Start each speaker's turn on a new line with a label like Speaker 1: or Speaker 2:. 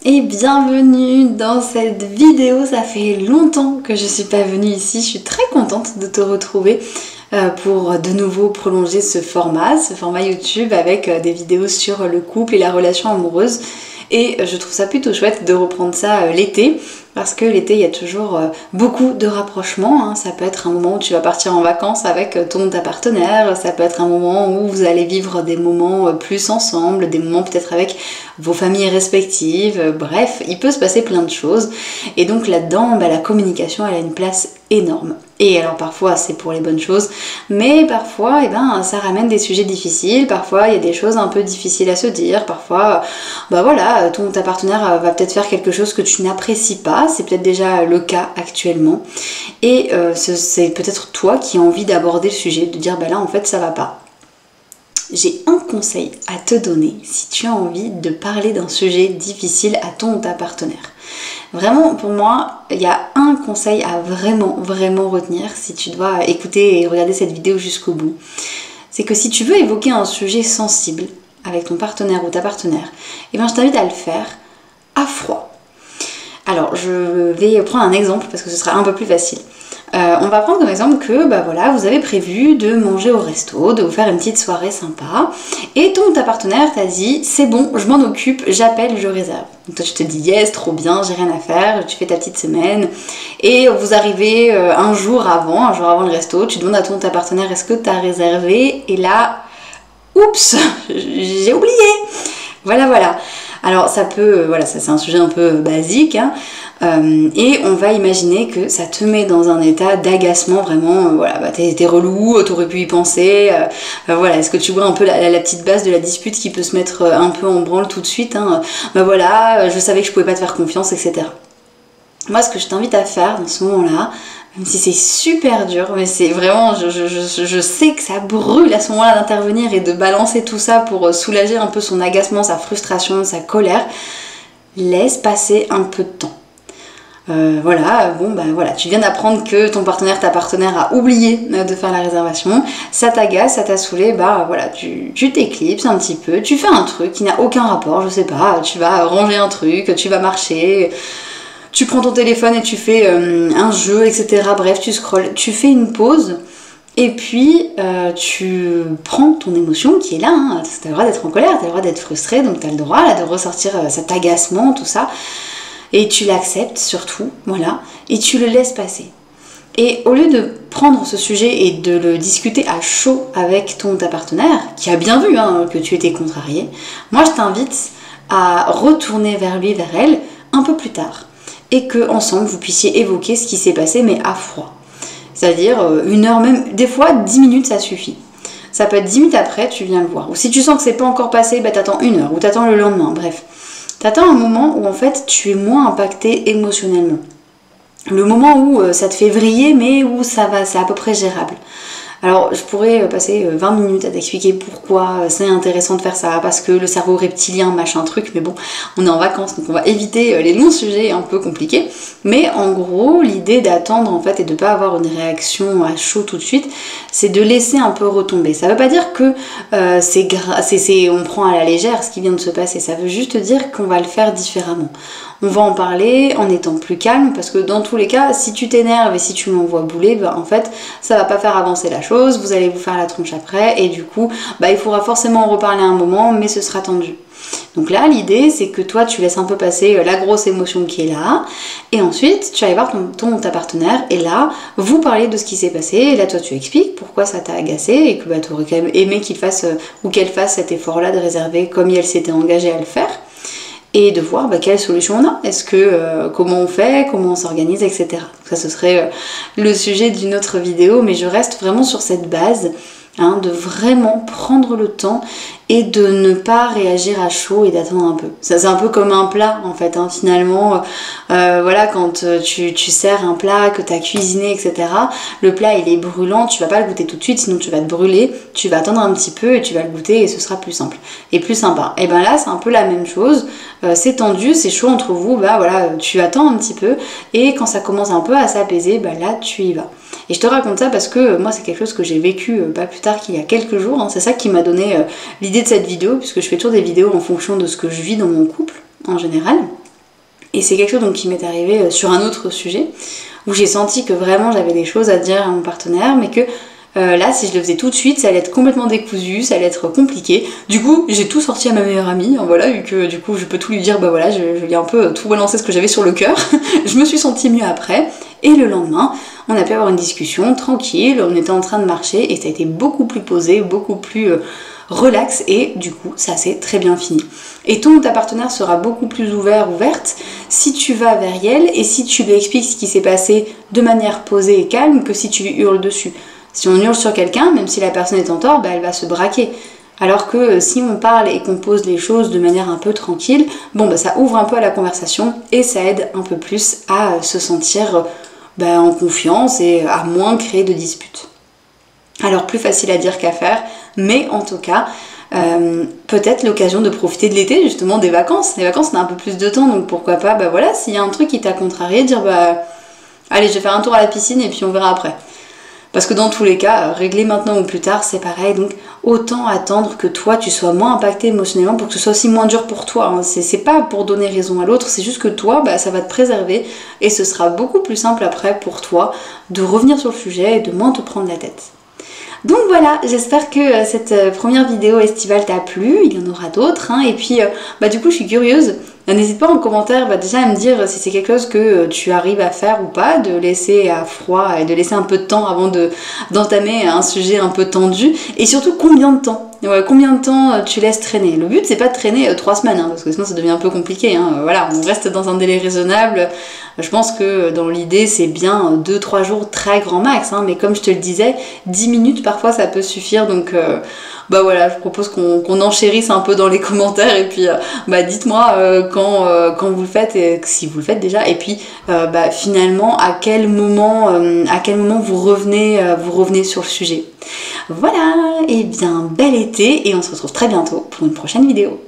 Speaker 1: et bienvenue dans cette vidéo. Ça fait longtemps que je suis pas venue ici, je suis très contente de te retrouver pour de nouveau prolonger ce format YouTube avec des vidéos sur le couple et la relation amoureuse. Et je trouve ça plutôt chouette de reprendre ça l'été, parce que l'été il y a toujours beaucoup de rapprochements, hein. Ça peut être un moment où tu vas partir en vacances avec ta partenaire, ça peut être un moment où vous allez vivre des moments plus ensemble, des moments peut-être avec vos familles respectives, bref, il peut se passer plein de choses. Et donc là-dedans, la communication elle a une place énorme. Et alors parfois c'est pour les bonnes choses, mais parfois ça ramène des sujets difficiles, parfois il y a des choses un peu difficiles à se dire, parfois ta partenaire va peut-être faire quelque chose que tu n'apprécies pas, c'est peut-être déjà le cas actuellement, et c'est peut-être toi qui as envie d'aborder le sujet, de dire là en fait ça va pas. J'ai un conseil à te donner si tu as envie de parler d'un sujet difficile à ton ou ta partenaire. Vraiment, pour moi, il y a un conseil à vraiment retenir si tu dois écouter et regarder cette vidéo jusqu'au bout. C'est que si tu veux évoquer un sujet sensible avec ton partenaire ou ta partenaire, je t'invite à le faire à froid. Alors, je vais prendre un exemple parce que ce sera un peu plus facile. On va prendre comme exemple que vous avez prévu de manger au resto, de vous faire une petite soirée sympa, et ta partenaire t'a dit c'est bon, je m'en occupe, j'appelle, je réserve. Donc toi tu te dis yes, trop bien, j'ai rien à faire, tu fais ta petite semaine, et vous arrivez un jour avant le resto, tu demandes à ta partenaire est-ce que t'as réservé, et là, oups, j'ai oublié. Voilà. Alors ça peut, ça c'est un sujet un peu basique, hein, et on va imaginer que ça te met dans un état d'agacement vraiment, t'es relou, t'aurais pu y penser, est-ce que tu vois un peu la petite base de la dispute qui peut se mettre un peu en branle tout de suite, hein, je savais que je pouvais pas te faire confiance, etc. Moi ce que je t'invite à faire dans ce moment-là, même si c'est super dur, mais c'est vraiment, je sais que ça brûle à ce moment-là d'intervenir et de balancer tout ça pour soulager un peu son agacement, sa frustration, sa colère. Laisse passer un peu de temps. Tu viens d'apprendre que ton partenaire, ta partenaire a oublié de faire la réservation, ça t'agace, ça t'a saoulé, tu t'éclipses un petit peu, tu fais un truc qui n'a aucun rapport, je sais pas, tu vas ranger un truc, tu vas marcher, tu prends ton téléphone et tu fais un jeu, etc. Bref, tu scrolles, tu fais une pause et puis tu prends ton émotion qui est là, hein. T'as le droit d'être en colère, t'as le droit d'être frustré, donc t'as le droit là, de ressortir cet agacement, tout ça, et tu l'acceptes surtout, et tu le laisses passer. Et au lieu de prendre ce sujet et de le discuter à chaud avec ta partenaire, qui a bien vu que tu étais contrariée, moi je t'invite à retourner vers lui, vers elle, un peu plus tard. Et que ensemble vous puissiez évoquer ce qui s'est passé, mais à froid. C'est-à-dire une heure, même des fois 10 minutes ça suffit. Ça peut être 10 minutes après, tu viens le voir. Ou si tu sens que c'est pas encore passé, t'attends une heure, ou t'attends le lendemain, bref. T'attends un moment où en fait tu es moins impacté émotionnellement. Le moment où ça te fait vriller, mais où ça va, c'est à peu près gérable. Alors je pourrais passer 20 minutes à t'expliquer pourquoi c'est intéressant de faire ça, parce que le cerveau reptilien, machin truc, mais bon, on est en vacances, donc on va éviter les longs sujets un peu compliqués. Mais en gros, l'idée d'attendre en fait et de pas avoir une réaction à chaud tout de suite, c'est de laisser un peu retomber. Ça veut pas dire que on prend à la légère ce qui vient de se passer, ça veut juste dire qu'on va le faire différemment. On va en parler en étant plus calme, parce que dans tous les cas, si tu t'énerves et si tu m'envoies bouler, en fait, ça va pas faire avancer la chose, vous allez vous faire la tronche après, et du coup, il faudra forcément en reparler un moment, mais ce sera tendu. Donc là, l'idée, c'est que toi, tu laisses un peu passer la grosse émotion qui est là, et ensuite, tu vas aller voir ta partenaire, et là, vous parlez de ce qui s'est passé, et là, toi, tu expliques pourquoi ça t'a agacé, et que tu aurais quand même aimé qu'il fasse, ou qu'elle fasse cet effort-là de réserver comme elle s'était engagée à le faire. Et de voir quelle solution on a, est-ce que comment on fait, comment on s'organise, etc. Donc ça ce serait le sujet d'une autre vidéo, mais je reste vraiment sur cette base, de vraiment prendre le temps et de ne pas réagir à chaud et d'attendre un peu. Ça c'est un peu comme un plat en fait, finalement, quand tu sers un plat que tu as cuisiné, etc. Le plat il est brûlant, tu vas pas le goûter tout de suite, sinon tu vas te brûler, tu vas attendre un petit peu et tu vas le goûter et ce sera plus simple et plus sympa. Et là c'est un peu la même chose, c'est tendu, c'est chaud entre vous, tu attends un petit peu et quand ça commence un peu à s'apaiser, là tu y vas. Et je te raconte ça parce que moi c'est quelque chose que j'ai vécu pas plus tard qu'il y a quelques jours, c'est ça qui m'a donné l'idée de cette vidéo, puisque je fais toujours des vidéos en fonction de ce que je vis dans mon couple en général. Et c'est quelque chose donc, qui m'est arrivé sur un autre sujet, où j'ai senti que vraiment j'avais des choses à dire à mon partenaire, mais que là, si je le faisais tout de suite, ça allait être complètement décousu, ça allait être compliqué. Du coup, j'ai tout sorti à ma meilleure amie, hein, voilà, vu que du coup, je peux tout lui dire, bah voilà, je lui ai un peu tout balancé ce que j'avais sur le cœur. Je me suis sentie mieux après, et le lendemain, on a pu avoir une discussion tranquille, on était en train de marcher, et ça a été beaucoup plus posé, beaucoup plus relax, et du coup, ça s'est très bien fini. Et ton ou ta partenaire sera beaucoup plus ouverte si tu vas vers elle, et si tu lui expliques ce qui s'est passé de manière posée et calme, que si tu lui hurles dessus. Si on hurle sur quelqu'un, même si la personne est en tort, bah, elle va se braquer. Alors que si on parle et qu'on pose les choses de manière un peu tranquille, bon bah ça ouvre un peu à la conversation et ça aide un peu plus à se sentir en confiance et à moins créer de disputes. Alors plus facile à dire qu'à faire, mais en tout cas, peut-être l'occasion de profiter de l'été, justement des vacances. Les vacances on a un peu plus de temps, donc pourquoi pas, bah voilà, s'il y a un truc qui t'a contrarié, dire bah allez je vais faire un tour à la piscine et puis on verra après. Parce que dans tous les cas, régler maintenant ou plus tard, c'est pareil. Donc autant attendre que toi, tu sois moins impacté émotionnellement pour que ce soit aussi moins dur pour toi. Hein. C'est pas pour donner raison à l'autre, c'est juste que toi, ça va te préserver et ce sera beaucoup plus simple après pour toi de revenir sur le sujet et de moins te prendre la tête. Donc voilà, j'espère que cette première vidéo estivale t'a plu, il y en aura d'autres, hein, et puis du coup je suis curieuse, n'hésite pas en commentaire déjà à me dire si c'est quelque chose que tu arrives à faire ou pas, de laisser à froid et de laisser un peu de temps avant d'entamer un sujet un peu tendu, et surtout combien de temps. Combien de temps tu laisses traîner. Le but c'est pas de traîner 3 semaines, hein, parce que sinon ça devient un peu compliqué. Hein. Voilà, on reste dans un délai raisonnable. Je pense que dans l'idée c'est bien 2-3 jours très grand max, hein, mais comme je te le disais, 10 minutes parfois ça peut suffire. Donc voilà, je propose qu'on enchérisse un peu dans les commentaires et puis dites-moi quand vous le faites et si vous le faites déjà, et puis finalement à quel moment vous revenez sur le sujet. Voilà, et bien bel été et on se retrouve très bientôt pour une prochaine vidéo.